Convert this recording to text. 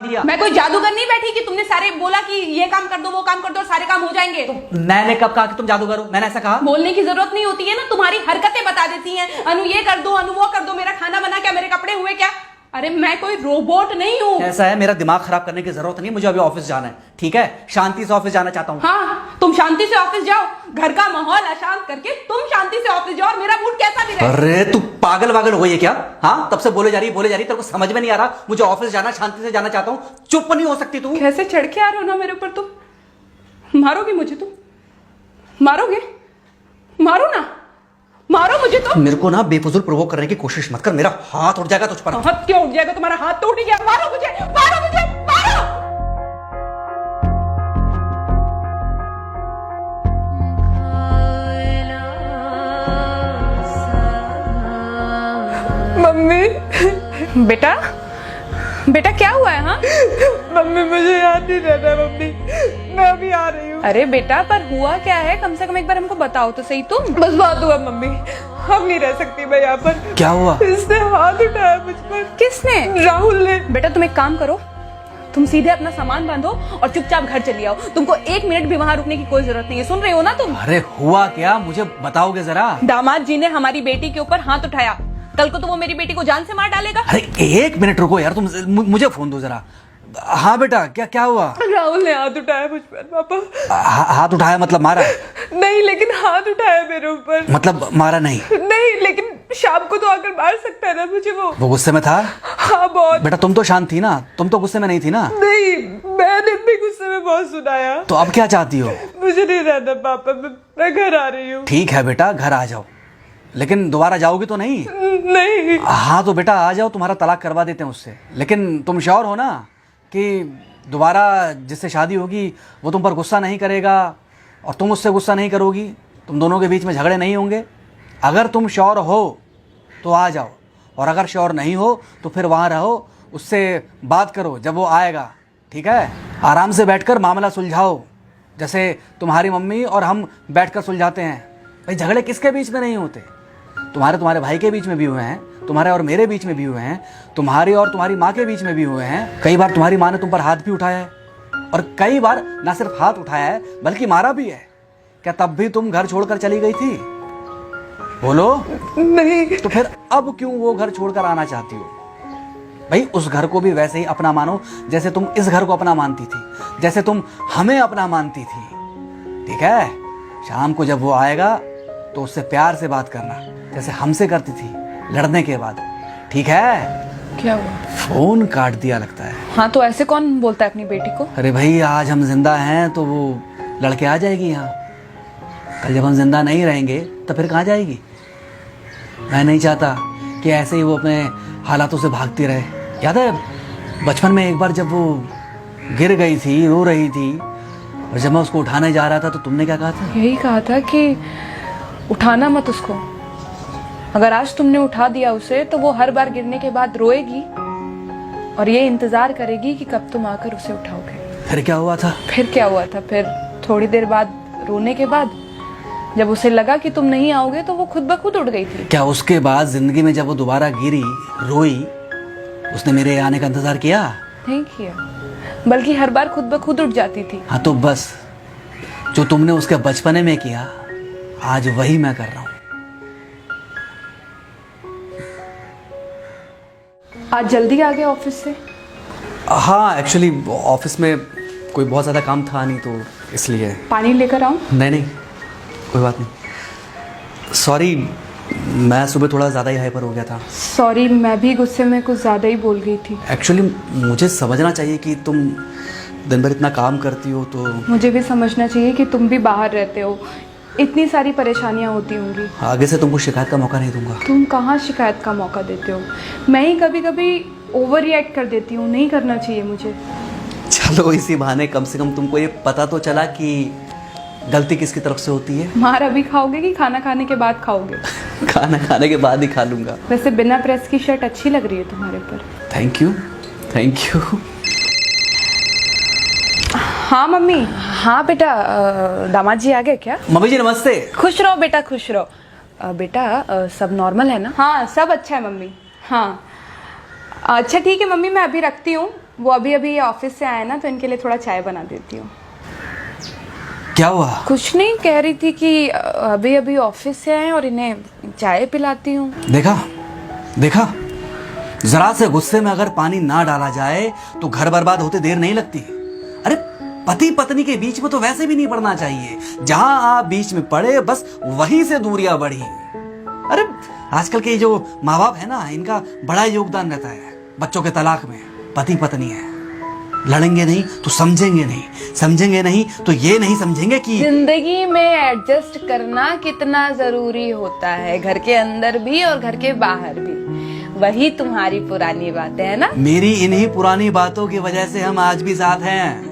लिया। मैं कोई जादूगर नहीं बैठी कि तुमने सारे बोला कि ये काम कर दो वो काम कर दो और सारे काम हो जाएंगे। मैंने कब कहा कि तुम जादूगर हो? मैंने ऐसा कहा? बोलने की जरूरत नहीं होती है ना, तुम्हारी हरकतें बता देती हैं। अनु ये कर दो, अनु वो कर दो, मेरा खाना बना क्या, मेरे कपड़े हुए क्या। अरे मैं कोई रोबोट नहीं हूँ। ऐसा है, मेरा दिमाग खराब करने की जरूरत नहीं, मुझे अभी ऑफिस जाना है। ठीक है, शांति से ऑफिस जाना चाहता हूँ। हाँ, तुम शांति से ऑफिस जाओ, घर का माहौल अशांत करके तुम शांति से ऑफिस जाओ और मेरा मूड कैसा भी रहे। अरे तू पागल वागल हो गई है क्या? हाँ, तब से बोले जा रही तेरे को समझ में नहीं आ रहा? मुझे ऑफिस जाना, शांति से जाना चाहता हूँ। चुप नहीं हो सकती तू? कैसे चढ़ के आ रहे हो ना मेरे ऊपर तुम। मारोगे मुझे? तुम मारोगे? मारो ना, मारो मुझे। तो मेरे को ना बेफजूल प्रोवोक करने की कोशिश मत कर, मेरा हाथ उठ जाएगा तुझ पर। हाथ क्यों उठ जाएगा? तुम्हारा हाथ तो उठ गया। मारो मुझे, मारो मुझे, मारो। मम्मी। बेटा, बेटा क्या हुआ है? हाँ मम्मी मुझे याद नहीं रहता मम्मी, मैं अभी आ रही हूँ। अरे बेटा, पर हुआ क्या है? कम से कम एक बार हमको बताओ तो सही। तुम बस बात हुआ मम्मी, हम नहीं रह सकती मैं यहाँ पर। क्या हुआ? इसने हाथ उठाया मुझ पर। किसने? राहुल ने। बेटा तुम एक काम करो, तुम सीधे अपना सामान बांधो और चुपचाप घर चली आओ। तुमको एक मिनट भी वहाँ रुकने की कोई जरूरत नहीं है। सुन रहे हो ना तुम? अरे हुआ क्या, मुझे बताओगे जरा? दामाद जी ने हमारी बेटी के ऊपर हाथ उठाया। कल को तो वो मेरी बेटी को जान से मार डालेगा। अरे एक मिनट रुको यार, तुम मुझे फोन दो जरा। हाँ बेटा, क्या हुआ? राहुल ने हाथ उठाया मुझ पर पापा। हाथ उठाया मतलब मारा? नहीं, लेकिन हाथ उठाया मेरे ऊपर। मतलब मारा नहीं? नहीं, लेकिन शाम को तो आकर मार सकता है ना मुझे वो गुस्से में था? हाँ बहुत। बेटा तुम तो शांत थी ना, तुम तो गुस्से में नहीं थी ना? नहीं, मैंने भी गुस्से में बहुत सुनाया। तो अब क्या चाहती हो? मुझे नहीं रहना पापा, मैं घर आ रही हूँ। ठीक है बेटा, घर आ जाओ, लेकिन दोबारा जाओगी तो नहीं? नहीं। हाँ तो बेटा आ जाओ, तुम्हारा तलाक करवा देते हैं उससे। लेकिन तुम श्योर हो ना कि दोबारा जिससे शादी होगी वो तुम पर गुस्सा नहीं करेगा और तुम उससे गुस्सा नहीं करोगी, तुम दोनों के बीच में झगड़े नहीं होंगे? अगर तुम श्योर हो तो आ जाओ, और अगर श्योर नहीं हो तो फिर वहाँ रहो, उससे बात करो जब वो आएगा। ठीक है, आराम से बैठकर मामला सुलझाओ, जैसे तुम्हारी मम्मी और हम बैठकर सुलझाते हैं। भाई झगड़े किसके बीच में नहीं होते? तुम्हारे भाई के बीच में भी हुए हैं, तुम्हारे और मेरे बीच में भी हुए हैं, तुम्हारी और तुम्हारी माँ के बीच में भी हुए हैं। कई बार तुम्हारी माँ ने तुम पर हाथ भी उठाया है, और कई बार ना सिर्फ हाथ उठाया है बल्कि मारा भी है। क्या तब भी तुम घर छोड़कर चली गई थी? बोलो। नहीं। तो फिर अब क्यों वो घर छोड़कर आना चाहती हो? भाई उस घर को भी वैसे ही अपना मानो जैसे तुम इस घर को अपना मानती थी, जैसे तुम हमें अपना मानती थी। ठीक है, शाम को जब वो आएगा तो उससे प्यार से बात करना, जैसे हमसे करती थी लड़ने के बाद। ठीक है? क्या हुआ? फोन काट दिया लगता है। हाँ तो ऐसे कौन बोलता है अपनी बेटी को? अरे भाई आज हम जिंदा हैं तो वो लड़के आ जाएगी यहाँ, कल जब हम जिंदा नहीं रहेंगे तो फिर कहाँ जाएगी? मैं नहीं चाहता कि ऐसे ही वो अपने हालातों से भागती रहे। याद है बचपन में एक बार जब वो गिर गई थी, रो रही थी, और जब मैं उसको उठाने जा रहा था तो तुमने क्या कहा था? यही कहा था कि उठाना मत उसको। अगर आज तुमने उठा दिया उसे तो वो हर बार गिरने के बाद रोएगी और ये इंतजार करेगी कि कब तुम आकर उसे उठाओगे। फिर क्या हुआ था? फिर क्या हुआ था? फिर थोड़ी देर बाद रोने के बाद जब उसे लगा कि तुम नहीं आओगे तो वो खुद ब खुद उठ गई थी। क्या उसके बाद जिंदगी में जब वो दोबारा गिरी, रोई, उसने मेरे आने का इंतजार किया? नहीं किया, बल्कि हर बार खुद ब खुद उठ जाती थी। हाँ तो बस जो तुमने उसके बचपने में किया आज वही मैं कर रहा हूँ। आज जल्दी आ गए ऑफिस से? हाँ एक्चुअली ऑफिस में कोई बहुत ज़्यादा काम था नहीं तो इसलिए। पानी लेकर आऊं? नहीं कोई बात नहीं, सॉरी मैं सुबह थोड़ा ज़्यादा ही हाइपर हो गया था। सॉरी, मैं भी गुस्से में कुछ ज़्यादा ही बोल गई थी। एक्चुअली मुझे समझना चाहिए कि तुम दिन भर इतना काम करती हो तो मुझे भी समझना चाहिए कि तुम भी बाहर रहते हो, इतनी सारी परेशानियां होती होंगी। आगे से तुमको शिकायत का मौका नहीं दूंगा। तुम कहाँ शिकायत का मौका देते हो? मैं ही कभी कभी ओवर रिएक्ट कर देती हूँ, नहीं करना चाहिए मुझे। चलो इसी बहाने कम से कम तुमको ये पता तो चला कि गलती किसकी तरफ से होती है। मार अभी खाओगे कि खाना खाने के बाद खाओगे? खाना खाने के बाद ही खा लूंगा। वैसे बिना प्रेस की शर्ट अच्छी लग रही है तुम्हारे पर। Thank you. हाँ मम्मी। हाँ बेटा, दामाद जी आ गए क्या? मम्मी जी नमस्ते। खुश रहो बेटा, खुश रहो। बेटा सब नॉर्मल है ना? हाँ सब अच्छा है मम्मी। हाँ अच्छा ठीक है मम्मी, मैं अभी रखती हूँ, वो अभी अभी ऑफिस से आए ना, तो इनके लिए थोड़ा चाय बना देती हूँ। क्या हुआ? कुछ नहीं, कह रही थी कि अभी अभी ऑफिस से आए और इन्हें चाय पिलाती हूँ। देखा देखा, जरा से गुस्से में अगर पानी ना डाला जाए तो घर बर्बाद होते देर नहीं लगती। अरे पति पत्नी के बीच में तो वैसे भी नहीं पड़ना चाहिए, जहां आप बीच में पड़े बस वहीं से दूरियां बढ़ी। अरे आजकल के जो माँ बाप है ना, इनका बड़ा योगदान रहता है बच्चों के तलाक में। पति पत्नी है, लड़ेंगे नहीं तो समझेंगे नहीं, समझेंगे नहीं तो ये नहीं समझेंगे कि जिंदगी में एडजस्ट करना कितना जरूरी होता है, घर के अंदर भी और घर के बाहर भी। वही तुम्हारी पुरानी बातें है ना। मेरी इन्हीं पुरानी बातों की वजह से हम आज भी साथ हैं।